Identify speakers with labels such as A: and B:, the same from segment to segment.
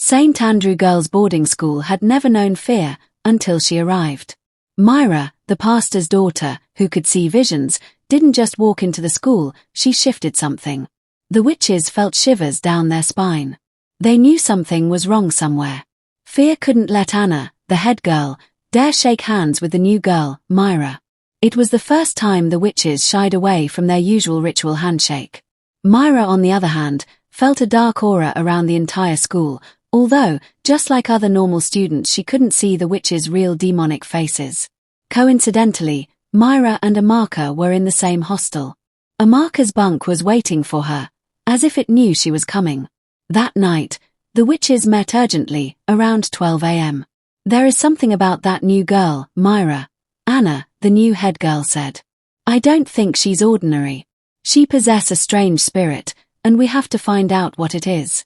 A: St. Andrew Girls' Boarding School had never known fear until she arrived. Myra, the pastor's daughter, who could see visions, didn't just walk into the school, she shifted something. The witches felt shivers down their spine. They knew something was wrong somewhere. Fear couldn't let Anna, the head girl, dare shake hands with the new girl, Myra. It was the first time the witches shied away from their usual ritual handshake. Myra, on the other hand, felt a dark aura around the entire school, although, just like other normal students, she couldn't see the witches' real demonic faces. Coincidentally, Myra and Amaka were in the same hostel. Amaka's bunk was waiting for her, as if it knew she was coming. That night, the witches met urgently, around 12 a.m. "There is something about that new girl, Myra," Anna, the new head girl, said. "I don't think she's ordinary. She possesses a strange spirit, and we have to find out what it is."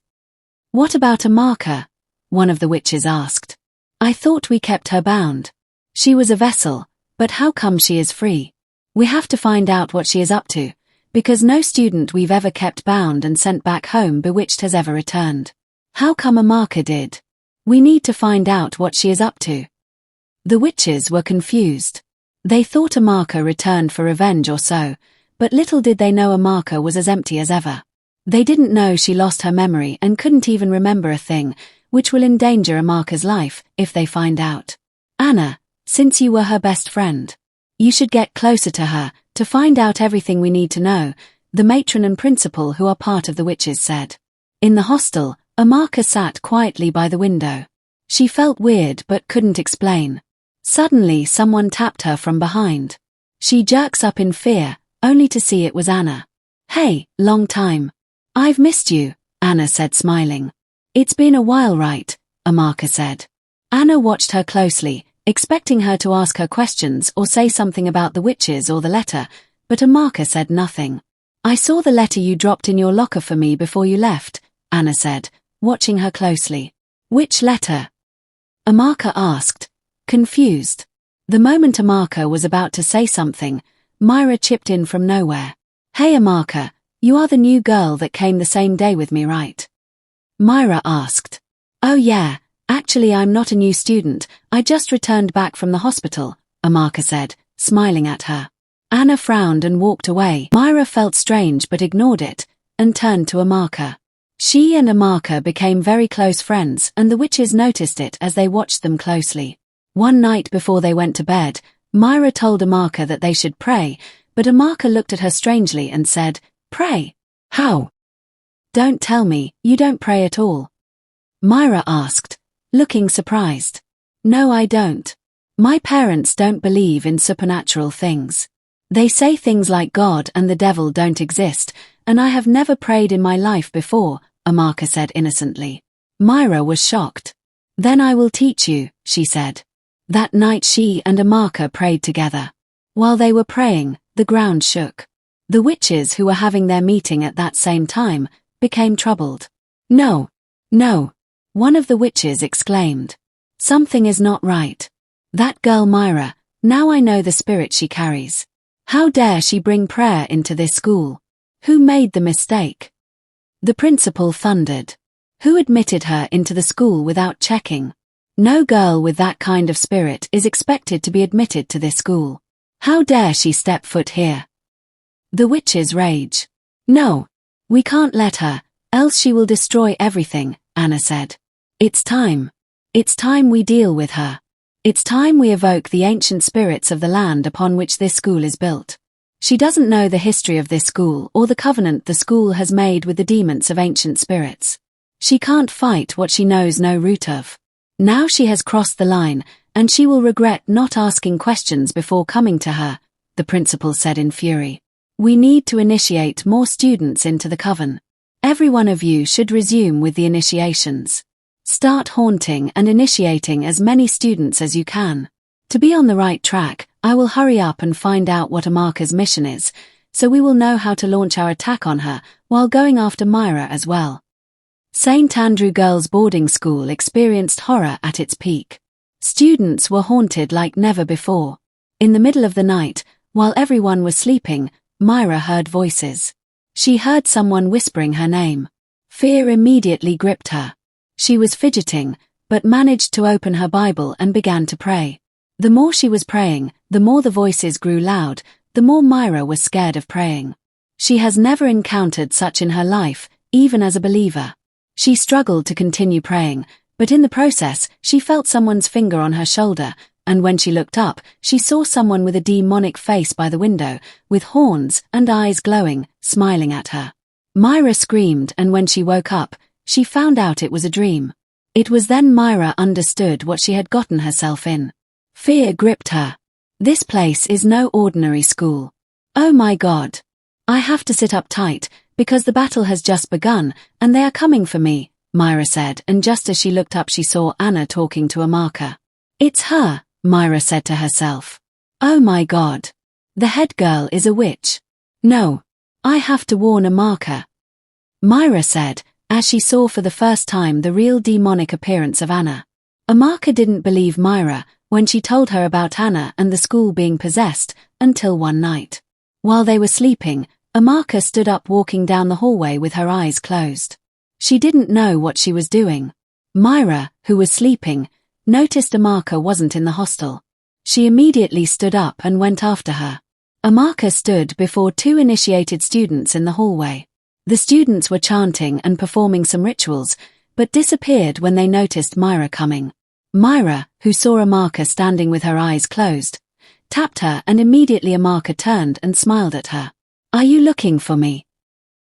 A: "What about Amaka?" one of the witches asked. "I thought we kept her bound. She was a vessel, but how come she is free? We have to find out what she is up to, because no student we've ever kept bound and sent back home bewitched has ever returned. How come Amaka did? We need to find out what she is up to." The witches were confused. They thought Amaka returned for revenge or so, but little did they know Amaka was as empty as ever. They didn't know she lost her memory and couldn't even remember a thing, which will endanger Amaka's life if they find out. "Anna, since you were her best friend, you should get closer to her to find out everything we need to know," the matron and principal, who are part of the witches, said. In the hostel, Amaka sat quietly by the window. She felt weird but couldn't explain. Suddenly someone tapped her from behind. She jerks up in fear, only to see it was Anna. "Hey, long time. I've missed you," Anna said, smiling. "It's been a while, right?" Amaka said. Anna watched her closely, expecting her to ask her questions or say something about the witches or the letter, but Amaka said nothing. "I saw the letter you dropped in your locker for me before you left," Anna said, watching her closely. "Which letter?" Amaka asked, confused. The moment Amaka was about to say something, Myra chipped in from nowhere. "Hey Amaka, you are the new girl that came the same day with me, right?" Myra asked. "Oh yeah, actually I'm not a new student, I just returned back from the hospital," Amaka said, smiling at her. Anna frowned and walked away. Myra felt strange but ignored it, and turned to Amaka. She and Amaka became very close friends, and the witches noticed it as they watched them closely. One night before they went to bed, Myra told Amaka that they should pray, but Amaka looked at her strangely and said, "Pray? How?" "Don't tell me, you don't pray at all?" Myra asked, looking surprised. "No, I don't. My parents don't believe in supernatural things. They say things like God and the devil don't exist, and I have never prayed in my life before," Amaka said innocently. Myra was shocked. "Then I will teach you," she said. That night she and Amaka prayed together. While they were praying, the ground shook. The witches, who were having their meeting at that same time, became troubled. "No, no," one of the witches exclaimed. "Something is not right. That girl Myra, now I know the spirit she carries. How dare she bring prayer into this school? Who made the mistake?" The principal thundered. "Who admitted her into the school without checking? No girl with that kind of spirit is expected to be admitted to this school. How dare she step foot here?" The witches rage. "No, we can't let her, else she will destroy everything," Anna said. "It's time. It's time we deal with her. It's time we evoke the ancient spirits of the land upon which this school is built. She doesn't know the history of this school or the covenant the school has made with the demons of ancient spirits. She can't fight what she knows no root of. Now she has crossed the line, and she will regret not asking questions before coming to her," the principal said in fury. "We need to initiate more students into the Coven. Every one of you should resume with the initiations. Start haunting and initiating as many students as you can. To be on the right track, I will hurry up and find out what Amaka's mission is, so we will know how to launch our attack on her while going after Myra as well." St. Andrew Girls' Boarding School experienced horror at its peak. Students were haunted like never before. In the middle of the night, while everyone was sleeping, Myra heard voices. She heard someone whispering her name. Fear immediately gripped her. She was fidgeting, but managed to open her Bible and began to pray. The more she was praying, the more the voices grew loud, the more Myra was scared of praying. She has never encountered such in her life, even as a believer. She struggled to continue praying, but in the process, she felt someone's finger on her shoulder, and when she looked up, she saw someone with a demonic face by the window, with horns and eyes glowing, smiling at her. Myra screamed, and when she woke up, she found out it was a dream. It was then Myra understood what she had gotten herself in. Fear gripped her. This place is no ordinary school. Oh my God. I have to sit up tight, because the battle has just begun, and they are coming for me, Myra said, and just as she looked up she saw Anna talking to Amaka. It's her, Myra said to herself. Oh my God. The head girl is a witch. No. I have to warn Amaka. Myra said, as she saw for the first time the real demonic appearance of Anna. Amaka didn't believe Myra when she told her about Anna and the school being possessed, until one night. While they were sleeping, Amaka stood up walking down the hallway with her eyes closed. She didn't know what she was doing. Myra, who was sleeping, noticed Amaka wasn't in the hostel. She immediately stood up and went after her. Amaka stood before two initiated students in the hallway. The students were chanting and performing some rituals, but disappeared when they noticed Myra coming. Myra, who saw Amaka standing with her eyes closed, tapped her, and immediately Amaka turned and smiled at her. Are you looking for me?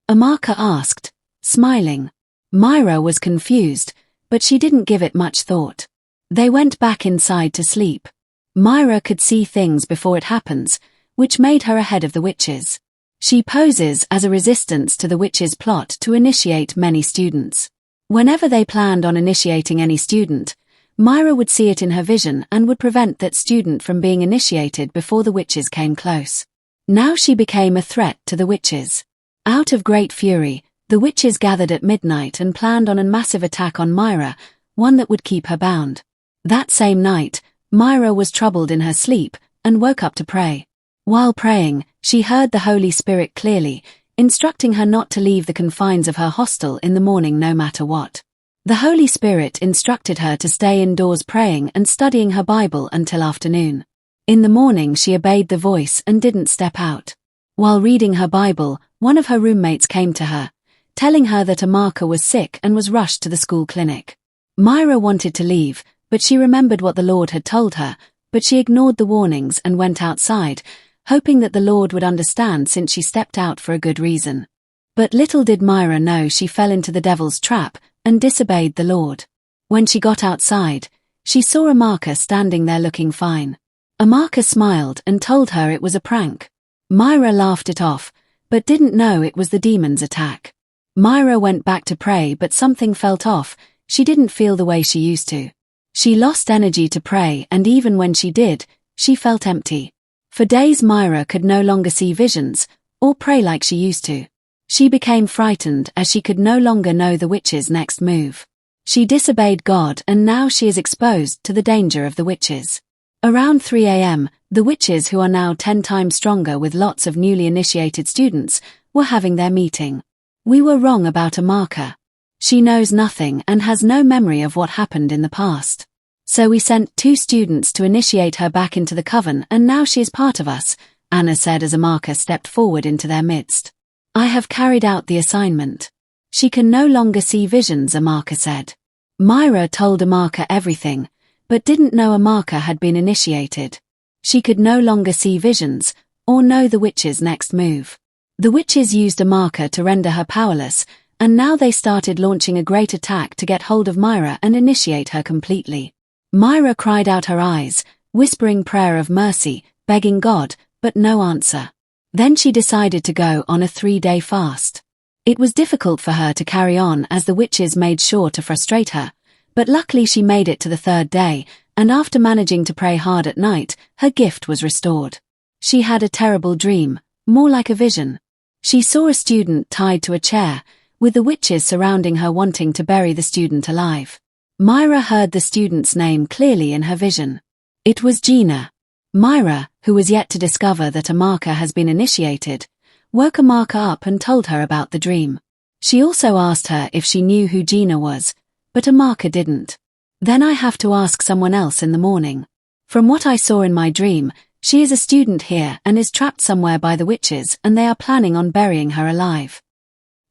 A: Amaka asked, smiling. Myra was confused, but she didn't give it much thought. They went back inside to sleep. Myra could see things before it happens, which made her ahead of the witches. She poses as a resistance to the witches' plot to initiate many students. Whenever they planned on initiating any student, Myra would see it in her vision and would prevent that student from being initiated before the witches came close. Now she became a threat to the witches. Out of great fury, the witches gathered at midnight and planned on a massive attack on Myra, one that would keep her bound. That same night, Myra was troubled in her sleep and woke up to pray. While praying, she heard the Holy Spirit clearly, instructing her not to leave the confines of her hostel in the morning no matter what. The Holy Spirit instructed her to stay indoors praying and studying her Bible until afternoon. In the morning she obeyed the voice and didn't step out. While reading her Bible, one of her roommates came to her, telling her that Amaka was sick and was rushed to the school clinic. Myra wanted to leave, but she remembered what the Lord had told her, but she ignored the warnings and went outside, hoping that the Lord would understand since she stepped out for a good reason. But little did Myra know she fell into the devil's trap and disobeyed the Lord. When she got outside, she saw Amaka standing there looking fine. Amaka smiled and told her it was a prank. Myra laughed it off, but didn't know it was the demon's attack. Myra went back to pray, but something felt off. She didn't feel the way she used to. She lost energy to pray, and even when she did, she felt empty. For days Myra could no longer see visions, or pray like she used to. She became frightened as she could no longer know the witch's next move. She disobeyed God, and now she is exposed to the danger of the witches. Around 3 a.m., the witches, who are now 10 times stronger with lots of newly initiated students, were having their meeting. We were wrong about Amaka. She knows nothing and has no memory of what happened in the past. So we sent 2 students to initiate her back into the Coven, and now she is part of us, Anna said as Amaka stepped forward into their midst. I have carried out the assignment. She can no longer see visions, Amaka said. Myra told Amaka everything, but didn't know Amaka had been initiated. She could no longer see visions, or know the witch's next move. The witches used Amaka to render her powerless, and now they started launching a great attack to get hold of Myra and initiate her completely. Myra cried out her eyes, whispering prayer of mercy, begging God, but no answer. Then she decided to go on a 3-day fast. It was difficult for her to carry on as the witches made sure to frustrate her, but luckily she made it to the 3rd day, and after managing to pray hard at night, her gift was restored. She had a terrible dream, more like a vision. She saw a student tied to a chair, with the witches surrounding her wanting to bury the student alive. Myra heard the student's name clearly in her vision. It was Gina. Myra, who was yet to discover that Amaka has been initiated, woke Amaka up and told her about the dream. She also asked her if she knew who Gina was, but Amaka didn't. Then I have to ask someone else in the morning. From what I saw in my dream, she is a student here and is trapped somewhere by the witches, and they are planning on burying her alive.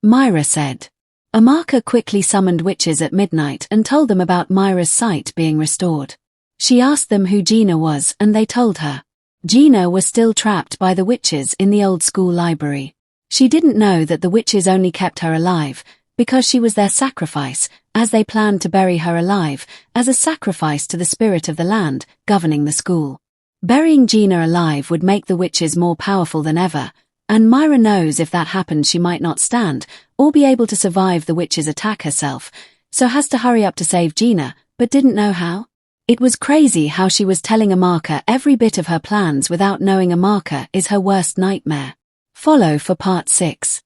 A: Myra said. Amaka quickly summoned witches at midnight and told them about Myra's sight being restored. She asked them who Gina was, and they told her. Gina was still trapped by the witches in the old school library. She didn't know that the witches only kept her alive because she was their sacrifice, as they planned to bury her alive as a sacrifice to the spirit of the land governing the school. Burying Gina alive would make the witches more powerful than ever, and Myra knows if that happened she might not stand or be able to survive the witches' attack herself, so has to hurry up to save Gina, but didn't know how. It was crazy how she was telling Amaka every bit of her plans without knowing Amaka is her worst nightmare. Follow for part 6.